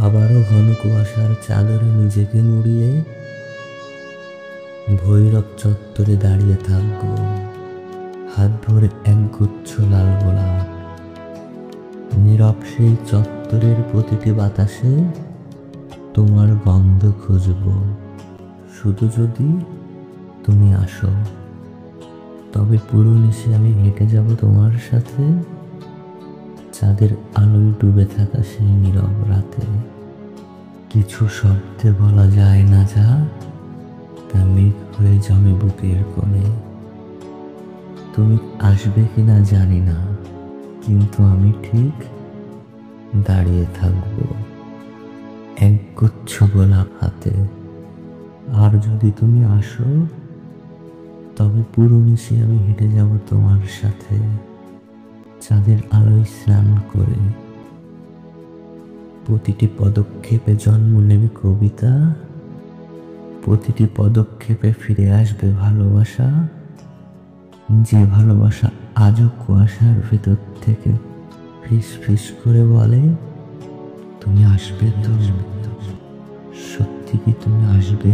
আবারও ঘন কুয়াশার চাদরে নিজেকে মুড়িয়ে ভৈরব চত্বরে দাঁড়িয়ে থাকবো, হাত ভরে একগুচ্ছ লাল গোলাপ। নীরব সেই চত্বরের প্রতিটি বাতাসে তোমার গন্ধ খুঁজব। শুধু যদি তুমি আসো, তবে পুরো নিশে আমি হেঁটে যাব তোমার সাথে, চাঁদের আলোয় ডুবে থাকা সেই নীরব রাতে। কিছু শব্দে বলা যায় না যা, তা মেঘ হয়ে জমে বুকের কোণে। তুমি আসবে কিনা জানি না, কিন্তু আমি ঠিক দাঁড়িয়ে থাকবো একগুচ্ছ গোলাপ হাতে। আর যদি তুমি আসো, তবে পুরো নিশে আমি হেঁটে যাব তোমার সাথে, চাঁদের আলোয় স্নান করে। প্রতিটি পদক্ষেপে জন্ম নেবে কবিতা, প্রতিটি পদক্ষেপে ফিরে আসবে ভালোবাসা, যে ভালোবাসা আজও কুয়াশার ভেতর থেকে ফিস ফিস করে বলে, তুমি আসবে তো? সত্যি কি তুমি আসবে?